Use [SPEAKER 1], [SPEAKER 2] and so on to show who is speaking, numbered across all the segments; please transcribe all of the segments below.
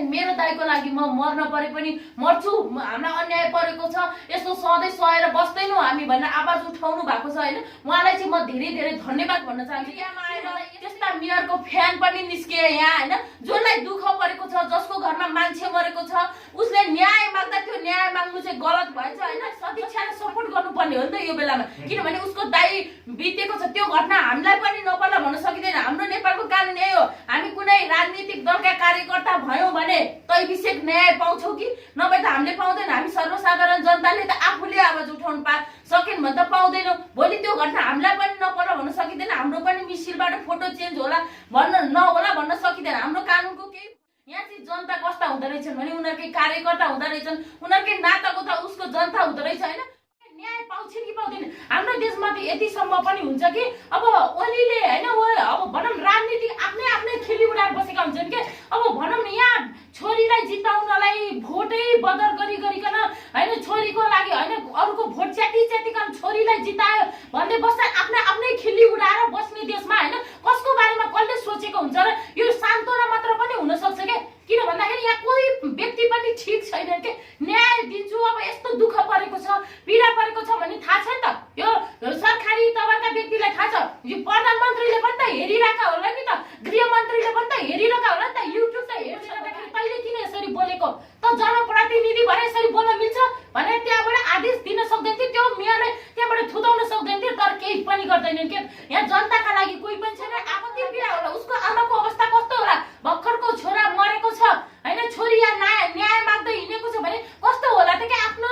[SPEAKER 1] मेरो दाइको लागि म मर्न परे पनि मर्छु, हामीलाई अन्याय परेको छ, यस्तो सधैँ सहेर बस्दैनौँ हामी भनेर आवाज उठाउनु भएको छ हैन। उहाँलाई चाहिँ म धेरै धेरै धन्यवाद भन्न चाहन्छु। यहाँमा आएर त्यस्ता मेयरको फ्यान पनि निस्किए यहाँ हैन, जसलाई दुःख परेको छ, जसको घरमा मान्छे मरेको छ, उसले न्याय माग्दा त्यो न्याय माग्नु चाहिँ गलत भएछ हैन। सदिच्छाले सपोर्ट गर्नुपर्ने हो नि त यो बेलामा, किनभने उसको दाइ बितेको छ, त्यो घटना हामीलाई पनि नपर्ला भन्न सकिँदैन। हाम्रो नेपालको कानुन यही हो, हामी कुनै राजनीतिक दलका कार्यकर्ता भयौँ भने तैविषयक न्याय पाउँछौँ कि नभए त हामीले पाउँदैन। हामी सर्वसाधारण जनताले त आफूले आवाज उठाउनु सकेन भने त पाउँदैनौँ। भोलि त्यो घटना हामीलाई पनि नपर्ला भन्न सकिँदैन, हाम्रो पनि मिसिलबाट फोटो चेन्ज होला भन्न नहोला भन्न सकिँदैन। हाम्रो कानुनको केही यहाँ चाहिँ जनता कस्ता हुँदो रहेछन् भने उनीहरूकै कार्यकर्ता हुँदो रहेछन्, उनीहरूकै नातागोता उसको जनता हुँदो रहेछ हैन। न्याय पाउँछ कि पाउँदैन? हाम्रो देशमा त यतिसम्म पनि हुन्छ कि अब ओलीले हैन अब भनौँ राजनीतिक आफ्नै आफ्नै खेली उडाएर बसेका हुन्छन् के। अब भनौँ न यहाँ छोरीलाई जिताउनलाई भोटै बदर गरिकन हैन, छोरीको लागि हैन अरूको भोट च्यातिकन छोरीलाई जितायो भन्दै बस्दा आफ्नै खिल्ली उडाएर बस्ने देशमा हैन कसको बारेमा कसले सोचेको हुन्छ र? यो सान्त्वना मात्र पनि हुन सक्छ के। किन भन्दाखेरि यहाँ कोही व्यक्ति पनि ठिक छैन के। न्याय दिन्छु, अब यस्तो दुःख परेको छ, पीडा परेको छ भन्ने थाहा छ नि त, यो सरकारी तहका व्यक्तिलाई थाहा छ। यो प्रधानमन्त्रीले पनि त हेरिरहेका होला नि त, गृहमन्त्रीले पनि त हेरिरहेका होला नि त। युट्युब त हेरिरहेको तैँले किन यसरी बोलेको त, जनप्रतिनिधि भएर यसरी बोल्न मिल्छ भनेर त्यहाँबाट आदेश दिन सक्दैन थियो, त्यो मेयरले त्यहाँबाट थुताउन सक्दैन थियो, तर केही पनि गर्दैनन् के। यहाँ जनताका लागि कोही पनि छैन। आपत्ति बिहा होला, उसको आमाको अवस्था कस्तो होला, भर्खरको छोरा मरेको छ हैन, छोरी यहाँ न्याय माग्दै हिँडेको छ भने कस्तो होला त के। आफ्नै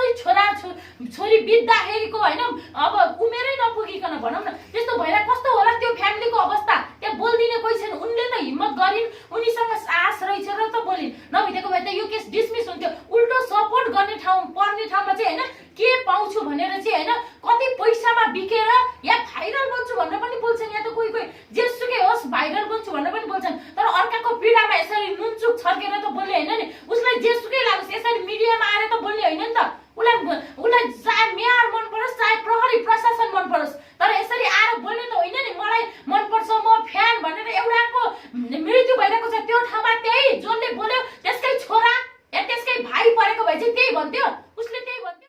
[SPEAKER 1] छोरी बित्दाखेरिको हैन अब उमेरै नपुगिकन भनौँ न त्यस्तो भएर कस्तो होला त्यो फ्यामिलीको अवस्था। त्यहाँ बोलिदिने कोही छैन, उनले त हिम्मत गरिन्, उनीसँग साहस रहेछ र त बोलिन्, नभइदिएको भए त यो केस डिसमिस हुन्थ्यो। उल्टो सपोर्ट गर्ने पर्ने ठाउँमा चाहिँ हैन के पाउँछु भनेर चाहिँ हैन कति पैसामा बिकेर यहाँ भाइरल बन्छु भनेर पनि बोल्छन्। यहाँ त कोही जेसुकै होस् भाइरल बन्छु भनेर पनि बोल्छन्, तर अर्काको पीडामा यसरी नुनचुक छर्केर त बोल्ने हैन नि। उसलाई जेसुकै लागोस् यसरी मिडियामा आएर त बोल्ने होइन नि त। उसलाई चाहे मेयर मन परोस् चाहे प्रहरी प्रशासन मन परोस्, तर यसरी आएर बोल्ने त होइन नि। मलाई मनपर्छ, म फ्यान भनेर एउटाको मृत्यु भइरहेको छ, त्यो ठाउँमा त्यही जसले बोल्यो त्यसकै छोरा या त्यसकै भाइ परेको भए चाहिँ त्यही भन्थ्यो, उसले त्यही भन्थ्यो।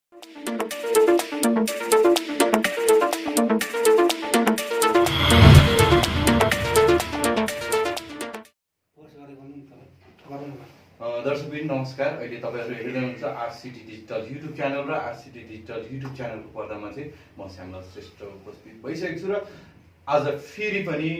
[SPEAKER 2] दर्शकबिन नमस्कार। अहिले तपाईहरु हेर्दै हुनुहुन्छ आरसीटी डिजिटल युट्युब च्यानल र आरसीटी डिजिटल युट्युब च्यानलको पर्दामा चाहिँ म श्यामलाल श्रेष्ठ उपस्थित भइसकेको छु र आज फेरि पनि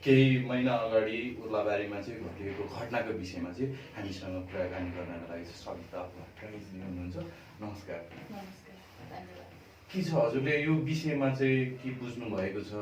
[SPEAKER 2] केही महिना अगाडि उर्लाबारीमा चाहिँ घटेको घटनाको विषयमा चाहिँ हामीसँग कुराकानी गर्नका लागि सविता भट्टराईजी हुनुहुन्छ। नमस्कार।
[SPEAKER 1] नमस्कार, धन्यवाद।
[SPEAKER 2] के छ हजुरले यो विषयमा चाहिँ के बुझ्नु भएको छ?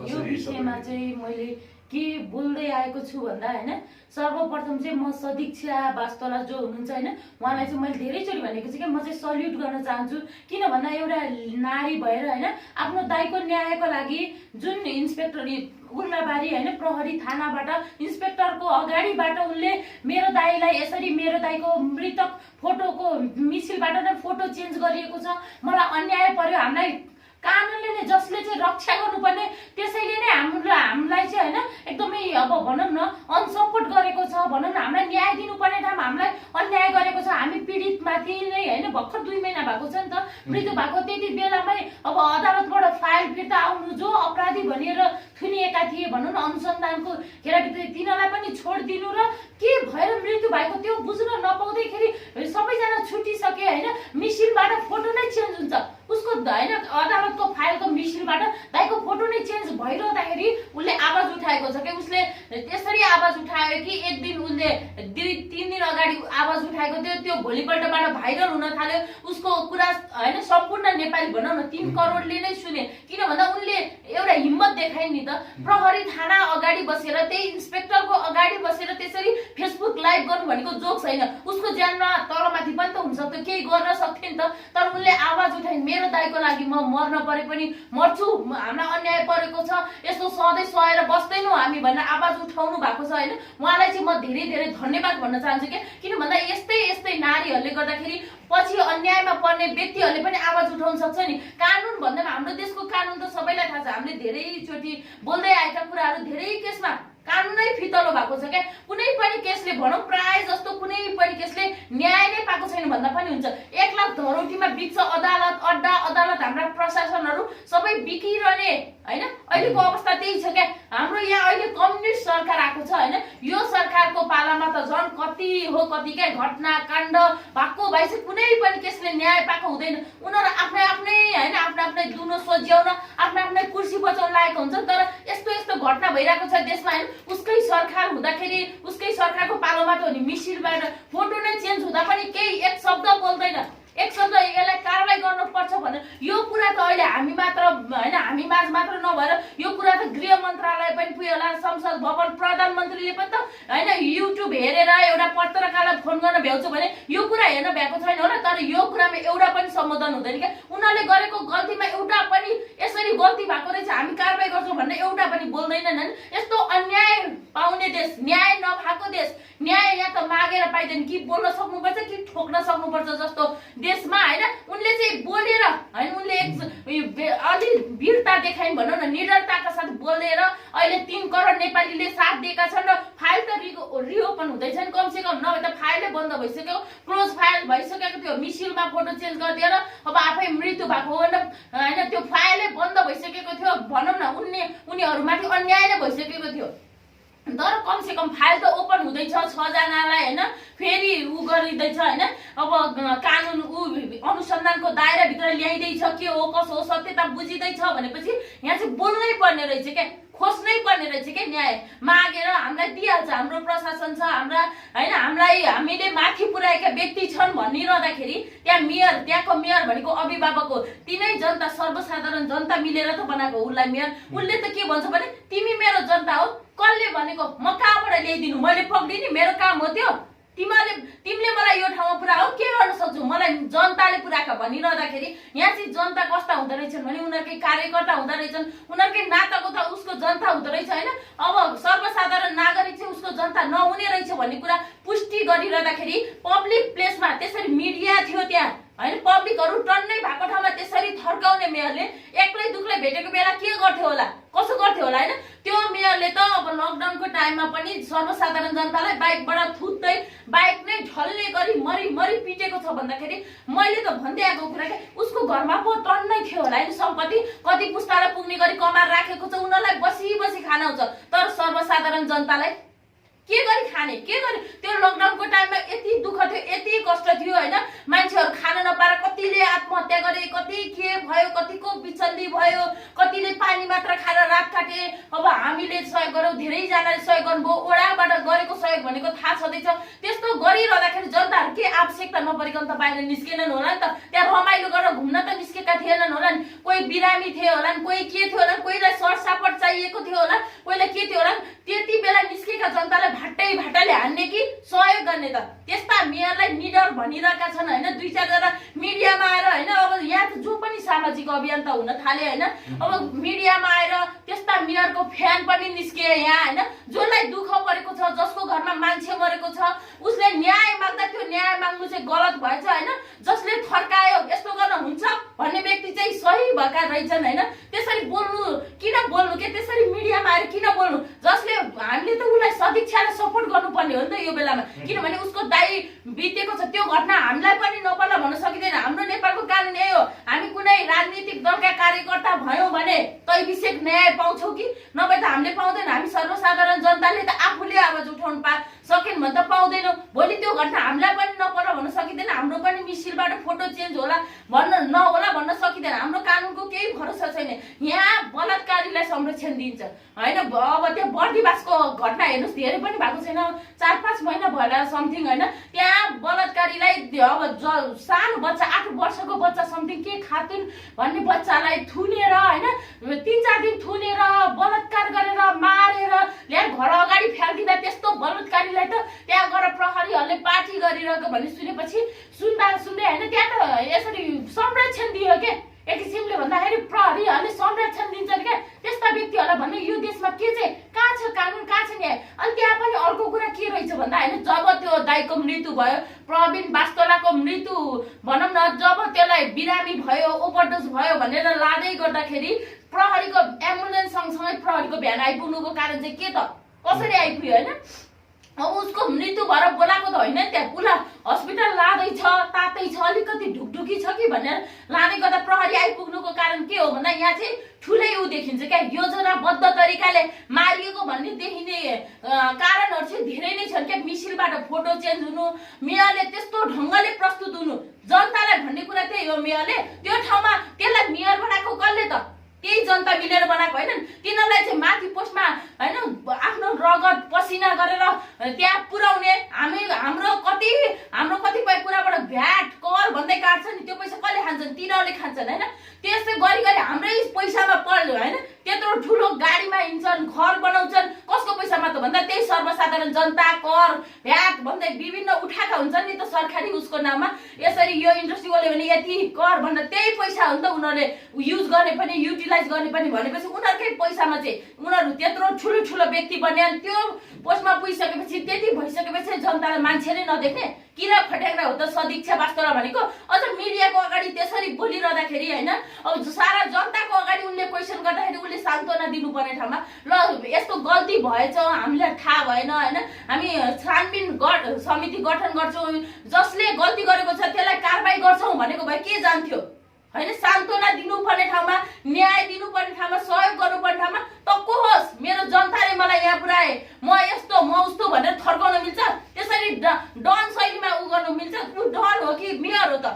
[SPEAKER 1] यो विषयमा चाहिँ मैले के बोल्दै आएको छु भन्दा हैन सर्वप्रथम चाहिँ म सदिक्षा वास्तवला जो हुनुहुन्छ हैन उहाँलाई चाहिँ मैले धेरैचोटि भनेको छु कि म चाहिँ सल्युट गर्न चाहन्छु। किन भन्दा एउटा नारी भएर हैन आफ्नो दाइको न्यायको लागि जुन इन्स्पेक्टर उर्लाबारी हैन प्रहरी थानाबाट इन्स्पेक्टरको अगाडिबाट उनले मेरो दाइलाई यसरी मेरो दाइको मृतक फोटोको मिसिलबाट नै फोटो चेन्ज गरिएको छ। मलाई अन्याय पर्यो, हामीलाई कानुनले नै जसले चाहिँ रक्षा गर्नुपर्ने त्यसैले नै हामीलाई चाहिँ हैन एकदमै अब भनौँ न अनसपोर्ट गरेको छ, भनौँ न हामीलाई न्याय दिनुपर्ने ठाउँमा हामीलाई अन्याय गरेको छ। हामी पीडितमाथि नै हैन भर्खर 2 महिना भएको छ नि त मृत्यु भएको, त्यति बेलामै अब अदालतबाट फाइल फिर्ता आउनु जो अपराधी भनेर थुनिएका थिए भनौँ न अनुसन्धानको केटाकेटी तिनीहरूलाई पनि छोडिदिनु र के भएर मृत्यु भएको त्यो बुझ्न नपाउँदैखेरि सबैजना छुटिसके हैन मिसिलबाट फोटो नै चेन्ज हुन्छ उसको हैन अदालतको फाइलको मिसिलबाट दाइको फोटो नै चेन्ज भइरहँदाखेरि उसले आवाज उठाएको छ कि उसले त्यसरी आवाज उठायो कि एक दिन उसले 2-3 दिन अगाडि आवाज उठाएको थियो, त्यो भोलिपल्टबाट भाइरल हुन थाल्यो। उसको कुरा हैन सम्पूर्ण नेपाली भनौँ न 3 करोडले नै सुने। किन भन्दा उनले एउटा हिम्मत देखाइन् नि त, प्रहरी थाना अगाडि बसेर त्यही इन्स्पेक्टरको अगाडि बसेर त्यसरी फेसबुक लाइभ गर्नु भनेको जोक छैन। उसको ज्यानमा तलमाथि पनि त हुन्छ, त केही गर्न सक्थे नि त, तर उनले आवाज उठाइन् मेरो दाइको लागि म मर्न परे पनि मर्छु, हामीलाई अन्याय परेको छ, यस्तो सधैँ सहेर बस्दैनौँ हामी भनेर आवाज उठाउनु भएको छ हैन। उहाँलाई चाहिँ म धेरै धेरै धन्यवाद भन्न चाहन्छु के। किन भन्दा यस्तै नारीहरूले गर्दाखेरि पछि अन्यायमा पर्ने व्यक्तिहरूले पनि आवाज उठाउन सक्छ नि। कानुन भन्दामा हाम्रो देशको कानुन त सबैलाई थाहा छ, हामीले धेरैचोटि बोल्दै आएका कुराहरू धेरै केसमा कानुनै फितलो भएको छ क्या। कुनै पनि केसले भनौँ प्राय बिक्छ, अदालत अड्डा अदालत हाम्रा प्रशासनहरू सबै बिकिरहने हैन। अहिलेको अवस्था त्यही छ क्या। हाम्रो यहाँ अहिले कम्युनिस्ट सरकार आएको छ हैन। यो सरकारको पालामा त झन् कति हो कति क्या घटना काण्ड भएको भएछ, कुनै पनि केसले न्याय पाएको हुँदैन। उनीहरू आफ्नै आफ्नै हैन आफ्नै आफ्नै दुनो सोझ्याउन आफ्नै आफ्नै कुर्सी बचाउन लागेको हुन्छ। तर यस्तो यस्तो घटना भइरहेको छ देशमा हैन। उसकै सरकार हुँदाखेरि उसकै सरकारको पालोमा त हो नि मिसिलबाट फोटो नै चेन्ज हुँदा पनि केही एक शब्द बोल्दैन, एक शब्द यसलाई कारबाही गर्नुपर्छ भनेर। यो कुरा त अहिले हामी मात्र हैन हामी माझ मात्र नभएर यो कुरा त गृह मन्त्रालय पनि पुग्यो होला, संसद भवन प्रधानमन्त्रीले पनि त हैन युट्युब हेरेर एउटा पत्रकारलाई फोन गर्न भ्याउँछु भने यो कुरा हेर्न भ्याएको छैन होला। तर यो कुरामा एउटा पनि सम्बोधन हुँदैन क्या। उनीहरूले गरेको गल्तीमा एउटा पनि यसरी गल्ती भएको रहेछ हामी कारबाही गर्छौँ भन्ने एउटा पनि बोल्दैनन् हैन। यस्तो अन्याय पाउने देश, न्याय नभएको देश, न्याय यहाँ त मागेर पाइँदैन कि बोल्न सक्नुपर्छ कि ठोक्न सक्नुपर्छ जस्तो देशमा हैन। उनले चाहिँ बोलेर हैन उनले अलि वीरता देखाइन् भनौँ न, निडरताका साथ बोलेर अहिले 3 करोड नेपालीले साथ दिएका छन् र फाइल त रिओपन हुँदैछन्। कमसे कम नभए त फाइलै बन्द भइसक्यो, क्लोज फाइल भइसकेको थियो। मिसिलमा फोटो चेन्ज गरिदिएर अब आफै मृत्यु भएको हो हैन, त्यो फाइलै बन्द भइसकेको थियो भनौँ न। उनीहरूमाथि अन्याय नै भइसकेको थियो। तर कमसे कम फाइल त ओपन हुँदैछ, 6 जनालाई हैन फेरि गरिँदैछ हैन। अब कानुन अनुसन्धानको दायराभित्र ल्याइँदैछ, के हो कसो हो सत्यता बुझिँदैछ भनेपछि यहाँ चाहिँ बोल्नै पर्ने रहेछ क्या, खोज्नै पर्ने रहेछ क्या। न्याय मागेर हामीलाई दिइहाल्छ, हाम्रो प्रशासन छ हाम्रा हैन, हामीलाई हामीले माथि पुर्याएका व्यक्ति छन् भनिरहँदाखेरि त्यहाँको मेयर भनेको अभिभावक हो, तिनै जनता सर्वसाधारण जनता मिलेर त बनाएको उसलाई मेयर। उसले त के भन्छ भने तिमी मेरो जनता हो, कसले भनेको म कहाँबाट ल्याइदिनु, मैले पक्रिने मेरो काम हो त्यो, तिमीले मलाई यो ठाउँमा पुऱ्याऊ, के गर्न सक्छौ, मलाई जनताले पुऱ्याएको भनिरहँदाखेरि यहाँ चाहिँ जनता कस्ता हुँदो रहेछन् भने उनीहरूकै कार्यकर्ता हुँदो रहेछन्, उनीहरूकै नातागोता उसको जनता हुँदो रहेछ हैन। अब सर्वसाधारण नागरिक चाहिँ उसको जनता नहुने रहेछ भन्ने कुरा पुष्टि गरिरहँदाखेरि पब्लिक प्लेसमा त्यसरी मिडिया थियो त्यहाँ हैन, पब्लिकहरू टन्नै भएको ठाउँमा त्यसरी थर्काउने मेयरले एक्लै दुक्लै भेटेको बेला के गर्थ्यो होला, कसो गर्थ्यो होला हैन। त्यो मेयरले त अब लकडाउनको टाइममा पनि सर्वसाधारण जनतालाई बाइकबाट थुत्दै बाइक नै ढल्ने गरी मरी पिटेको छ भन्दाखेरि मैले त भन्दै आएको कुरा के उसको घरमा पो टन्नै थियो होला हैन सम्पत्ति, कति पुस्तालाई पुग्ने गरी कमाएर राखेको छ, उनीहरूलाई बसी खाना आउँछ। तर सर्वसाधारण जनतालाई के गरी खाने, के गरी त्यो लकडाउनको टाइममा यति दुःख थियो, यति कष्ट थियो हैन। मान्छेहरू खान नपाएर कतिले आत्महत्या गरे, कति के भयो, कतिको बिचल्ली भयो, कतिले पानी मात्र खाएर रात काटे। अब हामीले सहयोग गरौँ, धेरैजनाले सहयोग गर्नुभयो, ओडाबाट गरेको सहयोग भनेको थाहा छँदैछ। त्यस्तो गरिरहँदाखेरि जनताहरू के आवश्यकता नपरिकन त बाहिर निस्केनन् होला नि त, त्यहाँ रमाइलो गरेर घुम्न त निस्केका थिएनन् होला नि। कोही बिरामी थियो होला नि, कोही के थियो होला, कोहीलाई सरसापट चाहिएको थियो होला, कोहीलाई के थियो होला। त्यति बेला निस्केका जनतालाई भाटाले हान्ने कि सहयोग गर्ने त त्यस्ता मेयरलाई निडर भनिरहेका छन् हैन। 2-4 जना मिडियामा आएर हैन, अब यहाँ जो पनि सामाजिक अभियन्ता हुन थाले हैन, अब मिडियामा आएर त्यस्ता मेयरको फ्यान पनि निस्किए यहाँ हैन। जसलाई दुःख परेको छ, जसको घरमा मान्छे मरेको छ, उसले न्याय माग्दा त्यो न्याय माग्नु चाहिँ गलत भएछ हैन। जसले थर्कायो यस्तो गर्न हुन्छ भन्ने व्यक्ति चाहिँ सही भएका रहेछन् हैन। त्यसरी बोल्नु किन बोल्नु के, त्यसरी मिडियामा आएर किन बोल्नु। जसले हामीले त उसलाई सदिच्छाले सपोर्ट गर्नुपर्ने हो नि त यो बेलामा, किनभने उसको दाइ बितेको छ। त्यो घटना हामीलाई पनि नपर्ला भन्न सकिँदैन। हाम्रो नेपालको कानुन यही हो, हामी कुनै राजनीतिक दलका कार्यकर्ता भयौँ भने तैविषयक न्याय पाउँछौँ कि नभए त हामीले पाउँदैन। हामी सर्वसाधारण जनताले त आफूले आवाज उठाउनु सकेन भने त पाउँदैनौँ। भोलि त्यो घटना हामीलाई पनि नपर्ला भन्न सकिँदैन, हाम्रो पनि मिसिलबाट फोटो चेन्ज होला नहोला भन्न सकिँदैन। हाम्रो कानुनको केही भरोसा छैन। यहाँ बलात्कारीलाई संरक्षण दिन्छ हैन। अब त्यो बर्दिवासको घटना हेर्नुहोस्, धेरै पनि भएको छैन, 4-5 महिना भएर समथिङ हैन। त्यहाँ बलात्कारीलाई अब सानो बच्चा 8 वर्षको बच्चा समथिङ के खातुन भन्ने बच्चालाई थुनेर हैन 3-4 दिन थुनेर बलात्कार गरेर मारेर ल्याएर घर अगाडि फ्याल्दिँदा त्यस्तो बलात्कारीलाई त त्यहाँ गएर प्रहरीहरूले पार्टी गरिरहेको भन्ने सुनेपछि सुन्दै हैन त्यहाँ त यसरी संरक्षण दियो के। एक किसिमले भन्दाखेरि प्रहरीहरूले संरक्षण दिन्छन् क्या त्यस्ता व्यक्तिहरूलाई। भन्ने यो देशमा के चाहिँ कहाँ छ कानुन, कहाँ छ न्याय। अनि त्यहाँ पनि अर्को कुरा के रहेछ भन्दा हैन, जब त्यो दाइको मृत्यु भयो, प्रवीण वास्तोलाको मृत्यु भनौँ न, जब त्यसलाई बिरामी भयो, ओभरडोज भयो भनेर लाँदै गर्दाखेरि प्रहरीको एम्बुलेन्स सँगसँगै प्रहरीको भ्यान आइपुग्नुको कारण चाहिँ के त, कसरी आइपुग्यो हैन। अब उसको मृत्यु भएर बोलाएको त होइन, त्यहाँ उसलाई हस्पिटल लाँदै गरौै छ, तातै छ, अलिकति ढुकढुकी छ कि भनेर लाँदै गर्दा प्रहरी आइपुग्नुको कारण के हो भन्दा यहाँ चाहिँ ठुलै उ देखिन्छ क्या, योजनाबद्ध तरिकाले मारिएको भन्ने देखिने कारणहरू चाहिँ धेरै नै छन् क्या। मिसिलबाट फोटो चेन्ज हुनु, मेयरले त्यस्तो ढङ्गले प्रस्तुत हुनु, जनतालाई भन्ने कुरा त्यही हो। मेयरले त्यो ठाउँमा त्यसलाई मेयर बनाएको कसले त? त्यही जनता मिलेर बनाएको होइन। तिनीहरूलाई चाहिँ माथि पोस्टमा होइन आफ्नो रगत पसिना गरेर त्यहाँ पुर्याउने, हाम्रो कतिपय कुराबाट भ्याट कर भन्दै काट्छ नि, त्यो पैसा कसले खान्छन्? तिनीहरूले खान्छन् होइन। त्यस्तै गरी हाम्रै पैसामा पर्यो होइन, त्यत्रो ठुलो गाडीमा हिँड्छन्, घर बनाउँछन्, कसको पैसामा त भन्दा त्यही सर्वसाधारण जनता कर भ्याट भन्दै विभिन्न उठाएका हुन्छन् नि त सरकारी उसको नाममा। यसरी यो इन्डस्ट्रीवाले भने यति कर भन्दा त्यही पैसा हो नि त उनीहरूले युज गर्ने पनि, युटिलाइज गर्ने पनि। भनेपछि उनीहरूकै पैसामा चाहिँ उनीहरू त्यत्रो ठुलो व्यक्ति बने, अनि त्यो पोस्टमा पुगिसकेपछि त्यति भइसकेपछि जनतालाई मान्छे नै नदेख्ने किरा फट्याङ्ग्रा हो त सदिक्षा वास्तव भनेको। अझ मिडियाको अगाडि त्यसरी बोलिरहँदाखेरि होइन, अब सारा जनताको अगाडि उनले क्वेसन गर्दाखेरि उसले सान्त्वना दिनुपर्ने ठाउँमा ल यस्तो गल्ती भएछ, हामीलाई थाहा भएन होइन, हामी छानबिन समिति गठन गर्छौँ, जसले गल्ती गरेको छ त्यसलाई कारबाही गर्छौँ भनेको भए के जान्थ्यो होइन। सान्त्वना दिनुपर्ने ठाउँमा, न्याय दिनुपर्ने ठाउँमा, सहयोग गर्नुपर्ने ठाउँमा त को होस्, मेरो जनताले मलाई यहाँ पुऱ्याए, म यस्तो म उस्तो भनेर थर्काउन मिल्छ? त्यसरी डन शैलीमा उ गर्नु मिल्छ? ऊ डन हो कि मेयर हो त?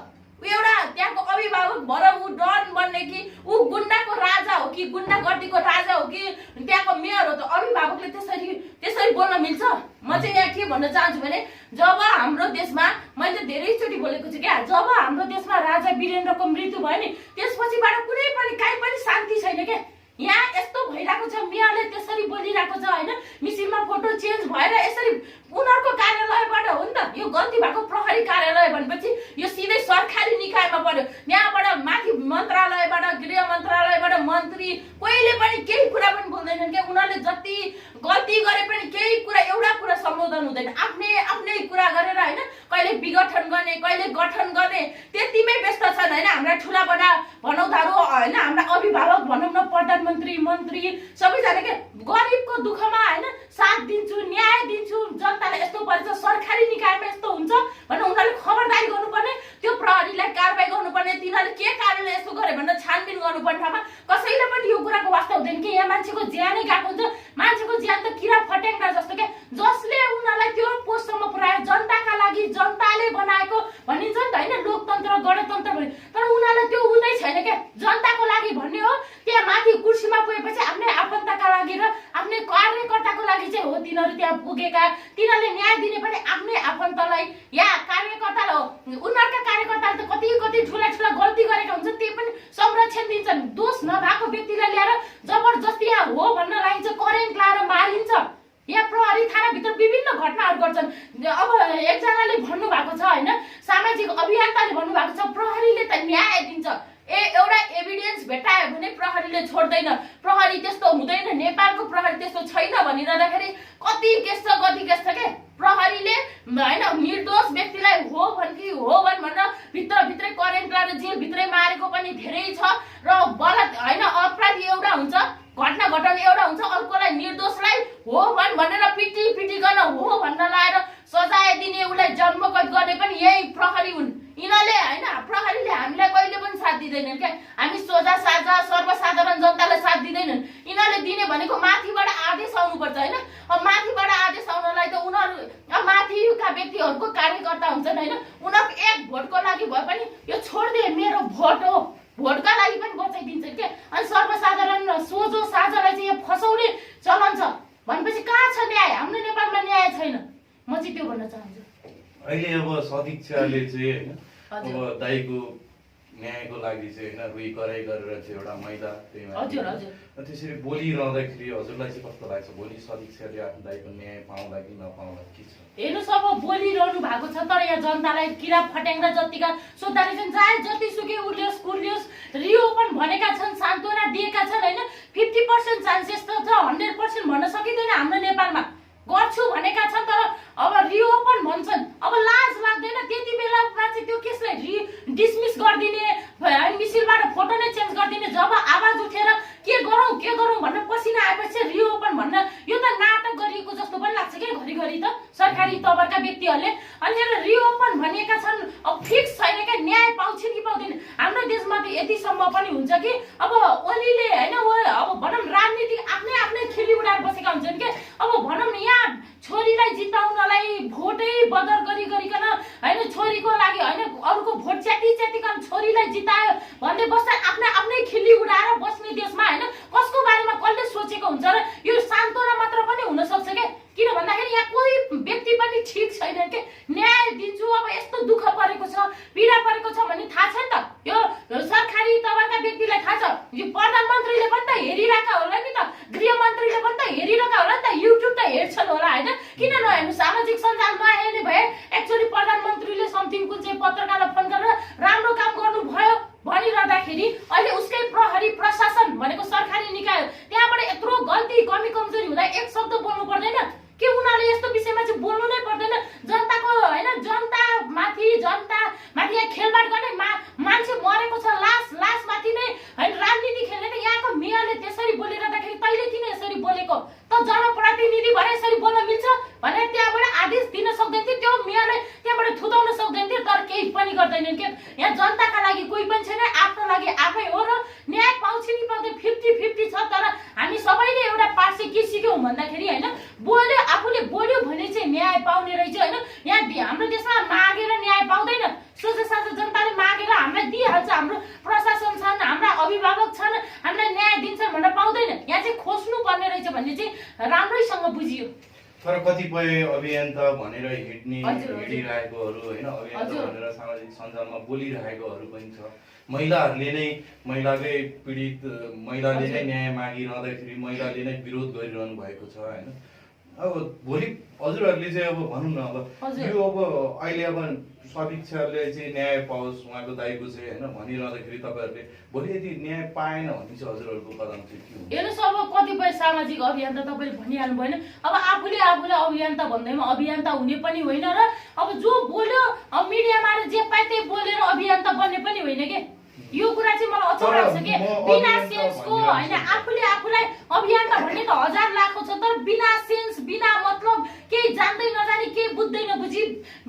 [SPEAKER 1] ऊ एउटा त्यहाँको अभिभावक भएर ऊ डन बन्ने कि ऊ गुन्डाको राजा हो कि गुन्डागर्दीको राजा हो कि त्यहाँको मेयर हो त? अभिभावकले त्यसरी बोल्न मिल्छ? म चाहिँ यहाँ के भन्न चाहन्छु भने जब हाम्रो देशमा, मैले धेरैचोटि बोलेको छु क्या, जब हाम्रो देशमा राजा वीरेन्द्रको मृत्यु भयो नि त्यसपछिबाट कुनै पनि काहीँ पनि शान्ति छैन क्या। यहाँ यस्तो भइरहेको छ, मेयरले त्यसरी बोलिरहेको छ होइन, मिसिनमा फोटो चेन्ज भएर यसरी उनीहरूको कार्यालयबाट हो नि त यो गल्ती भएको। प्रहरी कार्यालय भनेपछि यो सिधै सरकारी निकायमा पर्यो, यहाँबाट माथि मन्त्रालयबाट, गृह मन्त्रालयबाट मन्त्री कहिले पनि केही कुरा पनि बोल्दैनन् क्या। उनीहरूले जति गल्ती गरे पनि केही कुरा, एउटा कुरा सम्बोधन हुँदैन, आफ्नै कुरा गरेर होइन, कहिले विघटन गर्ने, कहिले गठन गर्ने, त्यतिमै व्यस्त छन् होइन। हाम्रा ठुला बडा भनौँधारू होइन, हाम्रा अभिभावक भनौँ न, प्रधानमन्त्री मन्त्री सबैजना के गरिबको दुःखमा होइन साथ दिन्छु, न्याय दिन्छु, जनताले यस्तो पर्छ, सरकारी निकायमा यस्तो हुन्छ भनेर उनीहरूले खबरदारी गर्नुपर्ने, त्यो प्रहरीलाई कारबाही गर्नुपर्ने, तिनीहरूले के कारणले यस्तो गरे भनेर छानबिन गर्नुपर्ने ठाउँमा कसैले पनि यो कुराको वास्ता हुँदैन कि यहाँ मान्छेको ज्यानै गएको हुन्छ। मान्छेको ज्यान त किरा फट्याङ्ग्रा जस्तो क्या, जसले उनीहरूलाई त्यो पोस्टसम्म पुर्यायो, जनताका लागि जनताले बनाएको भनिन्छ नि त होइन, लोकतन्त्र गणतन्त्र भन्ने। तर उनीहरूलाई त्यो हुँदै छैन क्या, जनताको लागि भन्ने हो। त्यहाँ माथि कुर्सीमा पुगेपछि आफ्नै आफन्तका लागि र आफ्नै कार्यकर्ताको लागि चाहिँ हो तिनीहरू त्यहाँ पुगेका। तिनीहरूले न्याय दिने पनि आफ्नै आफन्तलाई या कार्यकर्तालाई हो। उनीहरूका कार्यकर्ताले त कति ठुला गल्ती गरेका हुन्छ, त्यही पनि संरक्षण दिन्छन्। दोष नभएको व्यक्तिलाई ल्याएर जबरजस्ती यहाँ हो भन्न लागिन्छ, करेन्ट लाएर मारिन्छ। यहाँ प्रहरी थानाभित्र विभिन्न घटनाहरू गर्छन्। अब एकजनाले भन्नुभएको छ होइन, सामाजिक अभियन्ताले भन्नुभएको छ प्रहरीले त न्याय दिन्छ, एउटा एभिडेन्स भेटायो भने प्रहरीले छोड्दैन, प्रहरी त्यस्तो हुँदैन, नेपालको प्रहरी त्यस्तो छैन भनिरहँदाखेरि कति केस छ के प्रहरीले होइन निर्दोष व्यक्तिलाई हो भनेर भित्रै करेन्ट लाएर जेलभित्रै मारेको पनि धेरै छ। र होइन अपराधी एउटा हुन्छ, घटना घटाउने एउटा हुन्छ, अर्कोलाई निर्दोषलाई हो भनेर पिटी गर्न हो भन्न लाएर सजाय दिने, उसलाई जन्मकैद गर्ने पनि यही प्रहरी हुन्। यिनीहरूले होइन, प्रहरीले हामीलाई कहिले पनि साथ दिँदैनन् क्या, हामी सोझा साझा सर्वसाधारण जनतालाई साथ दिँदैनन्। यिनीहरूले दिने भनेको माथिबाट आदेश आउनुपर्छ होइन। अब माथिबाट आदेश आउनलाई त उनीहरू अब माथिका व्यक्तिहरूको कार्यकर्ता हुन्छन् होइन, उनीहरूको एक भोटको लागि भए पनि यो छोडिदिए, मेरो भोट हो, भोटका लागि पनि बचाइदिन्छन् क्या। अनि सर्वसाधारण सोझो साझालाई चाहिँ यहाँ फसाउने चलन छ भनेपछि कहाँ छ न्याय? हाम्रो नेपालमा न्याय छैन। म चाहिँ त्यो भन्न चाहन्छु।
[SPEAKER 2] अहिले अब सदिक्षाले चाहिँ होइन, अब दाइको न्यायको लागि चाहिँ होइन रुई कराई गरेर चाहिँ एउटा महिला त्यही त्यसरी बोलिरहँदाखेरि हजुरलाई चाहिँ कस्तो लाग्छ? भोलि सदिक्षाले आफ्नो दाइको न्याय पाउँला कि नपाउँला के छ?
[SPEAKER 1] हेर्नुहोस्, अब बोलिरहनु भएको छ, तर यहाँ जनतालाई किरा फट्याङ्ग्रा जतिका सोद्धा रहेछन्, चाहे जतिसुकै उर्लियोस् रिओपन भनेका छन्, सान्त्वना दिएका छन् होइन। 50% चान्सेस त छ, 100% भन्न सकिँदैन हाम्रो नेपालमा। गर्छु भनेका छन् तर अब रिओपन भन्छन्, अब लाज लाग्दैन त्यति बेला चाहिँ त्यो केसलाई डिसमिस गरिदिने, मिसिलबाट फोटो नै चेन्ज गरिदिने। जब आवाज उठेर के गरौँ भन्न पसिना आएपछि रिओपन भन्न, यो त नाटक गरिएको जस्तो पनि लाग्छ क्या घरिघरि त सरकारी तवरका व्यक्तिहरूले। अनि रिओपन भनेका छन् अब फिक्स छैन क्या न्याय पाउँछ कि पाउँदैन हाम्रो देशमा त यतिसम्म पनि हुन्छ कि अब ओलीले हैन अब भनौँ राजनीति आफ्नै खिली उडाएर बसेका हुन्छन् के अब भनौँ न यहाँ छोरीलाई जिताउनलाई भोटै बदर गरिकन हैन छोरीको लागि हैन अरूको भोट च्यातिकन छोरीलाई जितायो भन्दै बस्दा आफ्नै खिली उडाएर बस्ने देशमा हैन कसको बारेमा कसले सोचेको हुन्छ र यो सान्तोना मात्र पनि हुन सक्छ के किन भन्दाखेरि यहाँ कोही व्यक्ति पनि ठीक छैन के न्याय दिन्छु अब यस्तो दुःख परेको छ पीडा परेको छ भन्ने थाहा छ नि त यो सरकारी तवरका व्यक्तिलाई थाहा छ यो प्रधानमन्त्रीले पनि त हेरिरहेका होला नि त गृहमन्त्रीले पनि त हेरिरहेका होला नि त युट्युब त हेर्छन् होला हैन किन नहेर्नु सामाजिक सञ्जाल नहेर्ने भए एक्चुअली प्रधानमन्त्रीले समथिङ कुन चाहिँ पत्रकारलाई फोन गरेर राम्रो काम गर्नु भयो भनिरहँदाखेरि अहिले उसकै प्रहरी प्रशासन भनेको सरकारी निकाय त्यहाँबाट यत्रो गल्ती कमी कमजोरी हुँदा एक शब्द बोल्नु पर्दैन के उनीहरूले यस्तो विषयमा चाहिँ बोल्नु नै पर्दैन जनताको हैन जनता माथि यहाँ खेलबाड गर्ने मान्छे मरेको छ लास माथि नै हैन राजनीति खेल्ने त यहाँको मेयरले त्यसरी बोलिरहँदाखेरि तैले किन यसरी बोलेको त जनप्रतिनिधि भएर यसरी बोल्न मिल्छ भनेर त्यहाँबाट आदेश दिन सक्दैन थियो त्यो मेयरले त्यहाँबाट थुताउन सक्दैन थियो तर केही पनि गर्दैनन् के यहाँ जनताका लागि कोही पनि छैन आफ्नो लागि आफै हो र न्याय पाउँछ नि पाउँदैन 50-50 छ तर हामी सबैले एउटा पार्टी के सिक्यौँ भन्दाखेरि हैन आफूले बोल्यो भने चाहिँ न्याय पाउने रहेछ हैन यहाँ हाम्रो देशमा मागेर न्याय पाउँदैन सोझो साझो जनताले मागेर हामीलाई दिइहाल्छ हाम्रो प्रशासन छन् हाम्रा अभिभावक छन् हामीलाई न्याय दिन्छन् भनेर पाउँदैन यहाँ चाहिँ खोज्नु पर्ने रहेछ भन्ने चाहिँ राम्रैसँग बुझियो
[SPEAKER 2] तर कतिपय अभियन्ता भनेर हिँडिरहेकोहरू होइन अभियन्ता भनेर सामाजिक सञ्जालमा बोलिरहेकोहरू पनि छ महिलाहरूले नै महिलाकै पीडित महिलाले नै न्याय मागिरहँदाखेरि महिलाले नै विरोध गरिरहनु भएको छ होइन अब भोलि हजुरहरूले चाहिँ अब भनौँ न अब यो अब अहिले अब समीक्षाले चाहिँ न्याय पाओस् उहाँको दाइको चाहिँ होइन भनिरहँदाखेरि तपाईँहरूले भोलि यदि न्याय पाएन भने चाहिँ हजुरहरूको कदम चाहिँ के हुन्छ
[SPEAKER 1] हेर्नुहोस् अब कतिपय सामाजिक अभियन्ता तपाईँले भनिहाल्नु भएन अब आफूले अभियन्ता भन्दैमा अभियन्ता हुने पनि होइन र अब जो बोल्यो अब मिडियामा जे पाए त्यही बोलेर अभियन्ता बन्ने पनि होइन के यो कुरा चाहिँ मलाई अचम्म लाग्छ के बिना सेन्सको हैन आफूलाई अभियन्ता भन्ने त हजार लाखको छ तर बिना सेन्स बिना मतलब केही जान्दै नजानी केही बुझ्दै नबुझी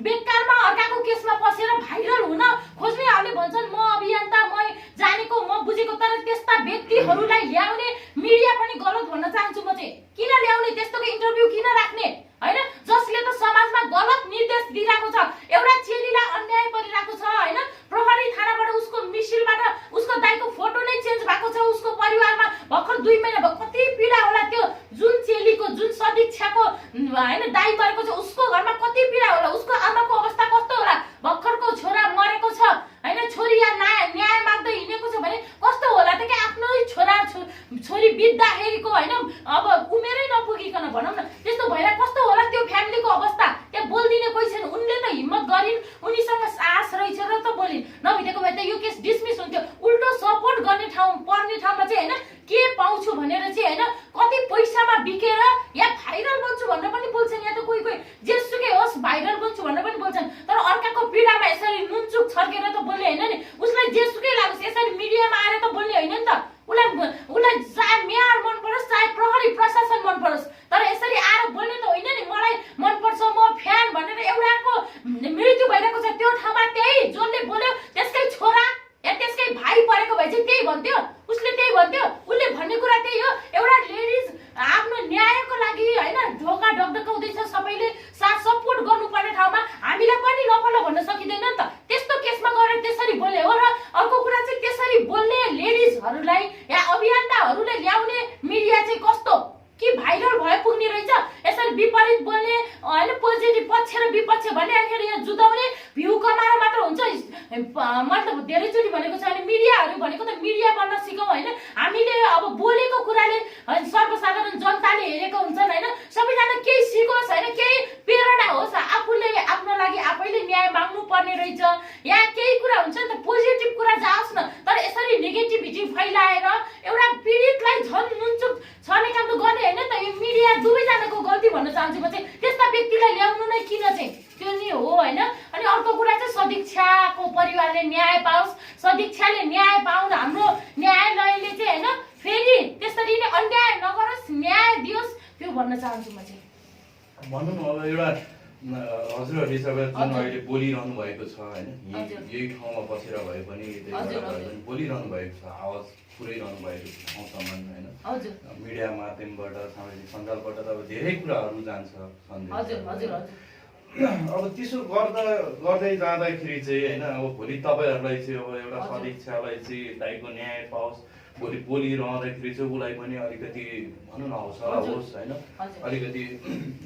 [SPEAKER 1] बेकारमा अर्काको केसमा पसेर भाइरल हुन खोज्नेहरूले भन्छन् म अभियन्ता म जानेको म बुझेको तर त्यस्ता व्यक्तिहरूलाई ल्याउने मिडिया पनि गलत भन्न चाहन्छु म चाहिँ किन ल्याउने त्यस्तोको इन्टरभ्यु किन राख्ने हैन जसले त समाजमा गलत निर्देश दिइरहेको छ एउटा चेलीलाई अन्याय परिरहेको छ हैन प्रहरी थानाबाट उसको मिसिलबाट उसको दाइको फोटो नै चेन्ज भएको छ उसको परिवारमा भर्खर 2 महिना कति पीडा होला त्यो जुन चेलीको जुन सदीक्षाको हैन दाइ मरेको छ उसको घरमा कति पीडा होला उसको आमाको अवस्था कस्तो होला भर्खरको छोरा मरेको छ हैन छोरी या न्याय माग्दै हिँडेको छ भने कस्तो होला त के आफ्नो छोरी बित्दाखेरिको हैन अब उमेरै नपुगिकन भनौँ न त्यस्तो भएर कस्तो होला त्यो फ्यामिलीको अवस्था त्यहाँ बोल्दिने कोही छैन उनले त हिम्मत गरिन् उनीसँग साहस रहेछ र त बोलिन् नभइदिएको भए त यो केस डिसमिस हुन्थ्यो उल्टो सपोर्ट गर्ने पर्ने ठाउँमा चाहिँ हैन के पाउँछु भनेर चाहिँ हैन कति पैसामा बिकेर या भाइरल बन्छु भनेर पनि बोल्छन् या त कोही जेसुकै होस् भाइरल बन्छु भनेर पनि बोल्छन् तर अर्काको पीडामा यसरी नुनचुक छर्केर त बोल्ने हैन नि उसलाई जेसुकै लागोस् यसरी मिडियामा आएर त बोल्ने हैन नि त उसलाई चाहे मेयर मन परोस् चाहे प्रहरी प्रशासन मन परोस् तर यसरी आएर बोल्ने त होइन नि मलाई मन पर्छ म फ्यान भनेर एउटाको मृत्यु भइरहेको छ त्यो ठाउँमा त्यही जसले बोल्यो त्यसकै छोरा या त्यसकै भाइ परेको भए चाहिँ त्यही भन्थ्यो उसले त्यही भन्थ्यो उसले भन्ने कुरा त्यही हो एउटा लेडिज आफ्नो न्यायको लागि हैन ढोका ढकढकाउँदैछ सबैले साथ सपोर्ट गर्नुपर्ने ठाउँमा हामीलाई पनि नफलो भन्न सकिँदैन नि त त्यस्तो केसमा गएर त्यसरी बोल्ने हो र अर्को कुरा चाहिँ त्यसरी बोल्ने लेडिजहरूलाई या अभियन्ताहरूले ल्याउने मिडिया चाहिँ कस्तो कि भाइरल भए पुग्ने रहेछ यसरी विपरीत बोल्ने हैन पोजिटिभ पक्ष र विपक्ष भन्दाखेरि यहाँ जुदाउने भ्यू कमाएर मात्र हुन्छ मतलब धेरैचोटि भनेको छ भने मिडियाहरू भनेको त मिडिया बन्न सिकौँ हैन हामीले अब बोलेको कुराले सर्वसाधारण जनताले हेरेको हुन्छन् हैन सबैजना केही सिकोस् हैन केही प्रेरणा होस् आफूले आफ्नो लागि आफैले न्याय माग्नु पर्ने रहेछ यहाँ केही कुरा हुन्छ नि त पोजिटिभ कुरा जाओस् न तर यसरी नेगेटिभिटी फैलाएर एउटा पीडितलाई झन् नुनचुक छर्ने काम त गर्ने हैन त यो मिडिया दुवैजनाको गल्ती भन्न चाहन्छु म चाहिँ त्यस्ता व्यक्तिलाई ल्याउनु नै किन चाहिँ त्यो नि हो हैन अनि अर्को कुरा चाहिँ सदीक्षाको परिवारले न्याय पाओस् सदीक्षाले न्याय पाउन हाम्रो न्यायालयले चाहिँ हैन फेरि त्यसरी नै अन्याय नगरोस् न्याय दियोस् त्यो भन्न चाहन्छु म चाहिँ
[SPEAKER 2] भनौँ न अब एउटा हजुरहरूले सबै जुन अहिले बोलिरहनु भएको छ होइन
[SPEAKER 1] हजुर।
[SPEAKER 2] यही ठाउँमा बसेर भए पनि त्यही भएर
[SPEAKER 1] हजुर,
[SPEAKER 2] भए
[SPEAKER 1] हजुर।
[SPEAKER 2] पनि बोलिरहनु भएको छ आवाज पुर्याइरहनु भएको छ ठाउँसम्म होइन
[SPEAKER 1] हजुर
[SPEAKER 2] मिडिया माध्यमबाट सामाजिक सञ्जालबाट त अब धेरै कुराहरू जान्छ सन्देश
[SPEAKER 1] हजुर हजुर हजुर
[SPEAKER 2] अब त्यसो गर्दै जाँदाखेरि चाहिँ होइन अब भोलि तपाईँहरूलाई चाहिँ अब एउटा
[SPEAKER 1] हजुर।
[SPEAKER 2] समीक्षालाई चाहिँ दाइको न्याय पाओस् भोलि बोलिरहँदाखेरि चाहिँ उसलाई पनि अलिकति भनौँ न हौसला
[SPEAKER 1] हजुर।
[SPEAKER 2] होस् होइन
[SPEAKER 1] हजुर।
[SPEAKER 2] अलिकति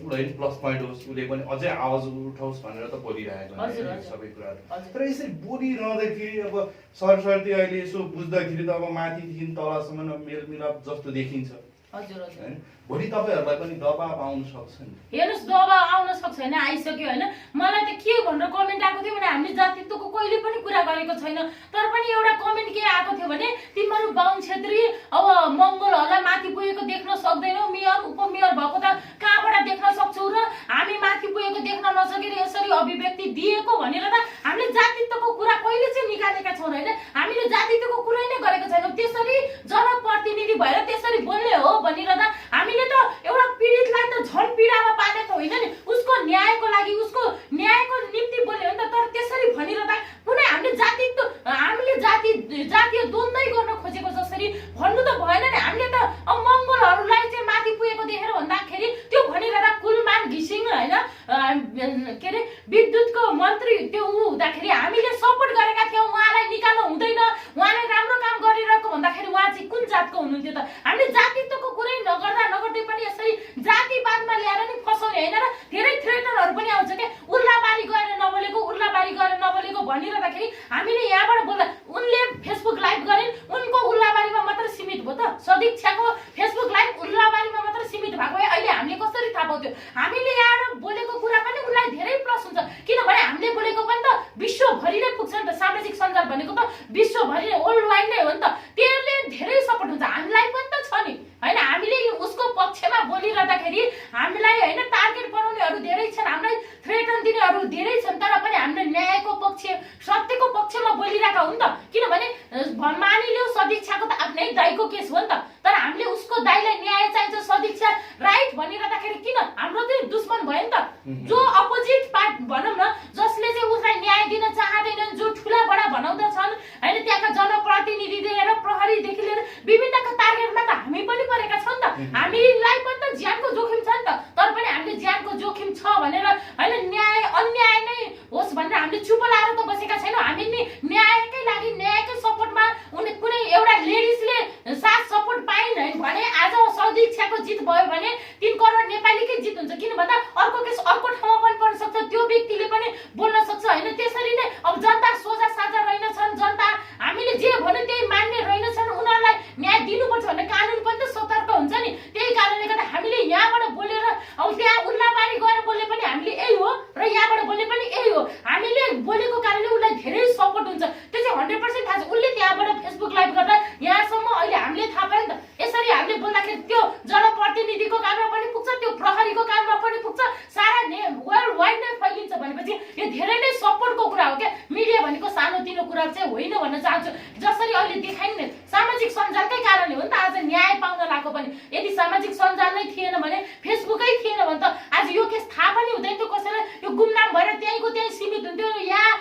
[SPEAKER 2] उसलाई पनि प्लस पोइन्ट होस् उसले पनि अझै आवाज उठाओस् भनेर त बोलिरहेको
[SPEAKER 1] हजुर,
[SPEAKER 2] होइन
[SPEAKER 1] हजुर।
[SPEAKER 2] सबै कुराहरू
[SPEAKER 1] हजुर।
[SPEAKER 2] तर यसरी बोलिरहँदाखेरि अब सरस्वती अहिले यसो बुझ्दाखेरि त अब माथिदेखि तलसम्म मेलमिलाप जस्तो देखिन्छ
[SPEAKER 1] हजुर हजुर
[SPEAKER 2] होइन भोलि तपाईँहरूलाई पनि दबाब आउन सक्छ नि
[SPEAKER 1] हेर्नुहोस् दबाब आउन सक्छ होइन आइसक्यो होइन मलाई त के भनेर कमेन्ट आएको थियो भने हामीले जातित्वको कहिले पनि कुरा गरेको छैन तर पनि एउटा कमेन्ट के आएको थियो भने तिमीहरू बाहुन छेत्री अब मङ्गलहरूलाई माथि पुगेको देख्न सक्दैनौ मेयर उपमेयर भएको त कहाँबाट देख्न सक्छौ र हामी माथि पुगेको देख्न नसकेर यसरी अभिव्यक्ति दिएको भनेर त हामीले जातित्वको कुरा कहिले चाहिँ निकालेका छौँ होइन हामीले जातित्वको कुरै नै गरेको छैनौँ त्यसरी जनप्रतिनिधि भएर त्यसरी बोल्ने हो भनेर त हामीले त एउटा पीडितलाई त झन् पीडामा पालेको होइन नि उसको न्यायको लागि उसको न्यायको निम्ति बोल्यो भने त तर त्यसरी भनेर त कुनै हामीले जातीय द्वन्द्वै गर्न खोजेको जसरी भन्नु त भएन नि हामीले त अब मङ्गलहरूलाई चाहिँ माथि पुगेको देखेर भन्दाखेरि त्यो भनिरहँदा कुलमान घिसिङ होइन के अरे विद्युतको मन्त्री त्यो ऊ हुँदाखेरि हामीले सपोर्ट गरेका थियौँ उहाँलाई निकाल्नु हुँदैन उहाँले राम्रो काम गरिरहेको भन्दाखेरि उहाँ चाहिँ कुन जातको हुनुहुन्थ्यो त हामीले जातित्वको कुरै नगर्दै पनि यसरी जातिवादमा ल्याएर नि फसाउने होइन र धेरै थ्रेटरहरू पनि आउँछ क्या उर्लाबारी गएर नबोलेको भनिरहँदाखेरि हामीले यहाँबाट बोल्दा उनले फेसबुक लाइभ गरिन् उनको उल्लाबारीमा मात्र सीमित भयो त सदिक्षाको फेसबुक लाइभ उल्लाबारीमा मात्र सीमित भएको भए अहिले हामीले कसरी थाहा पाउँथ्यो हामीले यहाँ बोलेको कुरा पनि उसलाई धेरै प्लस हुन्छ किनभने हामीले बोलेको पनि त विश्वभरि नै पुग्छ नि त सामाजिक सञ्जाल भनेको त विश्वभरि नै वर्ल्ड वाइड नै हो नि त त्यसले धेरै सपोर्ट हुन्छ हामीलाई पनि त छ नि होइन हामीले उसको पक्षमा बोलिरहँदाखेरि हामीलाई होइन टार्गेट बनाउनेहरू धेरै छन् हामीलाई थ्रेटन दिनेहरू धेरै छन् तर पनि हामीले न्यायको पक्ष सत्यको पक्षमा बोलिरहेका हो नि त किनभने मानिलियो सदिक्षाको त आफ्नै दाइको केस हो नि त तर हामीले उसको दाइलाई न्याय चाहिन्छ सदिक्षा राइट भनिरहँदाखेरि किन हाम्रो चाहिँ दुश्मन भयो नि त जो अपोजिट पार्ट भनौँ न जसले चाहिँ उसलाई न्याय दिन चाहँदैनन् जो ठुला बडा भनाउँदछन् होइन त्यहाँका जनप्रतिनिधिदेखि लिएर प्रहरीदेखि लिएर विभिन्नका टार्गेटमा त हामी पनि परेका छौँ नि त हामीलाई पनि त ज्यानको जोखिम छ नि त तर पनि हामीले ज्यानको जोखिम छ भनेर होइन न्याय अन्याय नै होस् भनेर हामीले चुप लाएर त बसेका छैनौँ हामी नि न्यायकै लागि न्यायकै सपोर्टमा कुनै एउटा लेडिजले साथ सपोर्ट पाइन् है भने आज सदिक्षाको जित भयो भने 3 करोड नेपालीकै जित हुन्छ किन भन्दा अर्को केस अर्को ठाउँमा पनि पर्न सक्छ त्यो व्यक्तिले पनि बोल्न सक्छ होइन त्यसरी नै अब जनता सोझा साझा रहेनछन् जनता हामीले जे भन्यो त्यही मान्ने रहेनछन् उनीहरूलाई न्याय दिनुपर्छ भन्ने कानुन पनि त सतर्क हुन्छ नि त्यही कारणले गर्दा हामीले यहाँबाट बोलेर अब त्यहाँ उल्लाबारी गएर बोल्ने पनि हामीले यही हो र यहाँबाट बोल्ने पनि यही हो हामीले बोलेको कारणले उसलाई धेरै सपोर्ट हुन्छ त्यो चाहिँ 100% थाहा छ उसले त्यहाँबाट फेसबुक लाइभ गर्दा यहाँसम्म अहिले हामीले थाहा पायौँ नि त यसरी हामीले बोल्दाखेरि त्यो जनप्रतिनिधिको काममा पनि पुग्छ त्यो प्रहरीको काममा पनि पुग्छ सारा वर्ल्ड वाइड नै फैलिन्छ भनेपछि यो धेरै नै सपोर्टको कुरा हो क्या मिडिया भनेको सानोतिनो कुरा चाहिँ होइन भन्न चाहन्छु जसरी अहिले देखाइन् नि सामाजिक सञ्जालकै कारणले हो नि त आज न्याय पाउन लागेको पनि यदि सामाजिक सञ्जाल नै थिएन भने फेसबुकै थिएन भने त आज यो केस थाहा पनि हुँदैन थियो कसैलाई यो गुमनाम भएर त्यहीँको त्यहीँ सीमित हुन्थ्यो यहाँ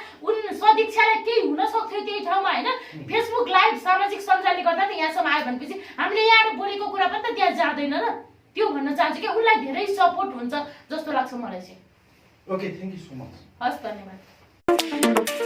[SPEAKER 1] सदिक्षालाई केही हुन सक्थ्यो त्यही ठाउँमा होइन फेसबुक लाइभ सामाजिक सञ्जालले गर्दा त यहाँसम्म आयो भनेपछि हामीले यहाँ बोलेको कुरा पनि त त्यहाँ जाँदैन र त्यो भन्न चाहन्छु कि उसलाई धेरै सपोर्ट हुन्छ जस्तो लाग्छ मलाई चाहिँ
[SPEAKER 2] okay thank you so much
[SPEAKER 1] हस् धन्यवाद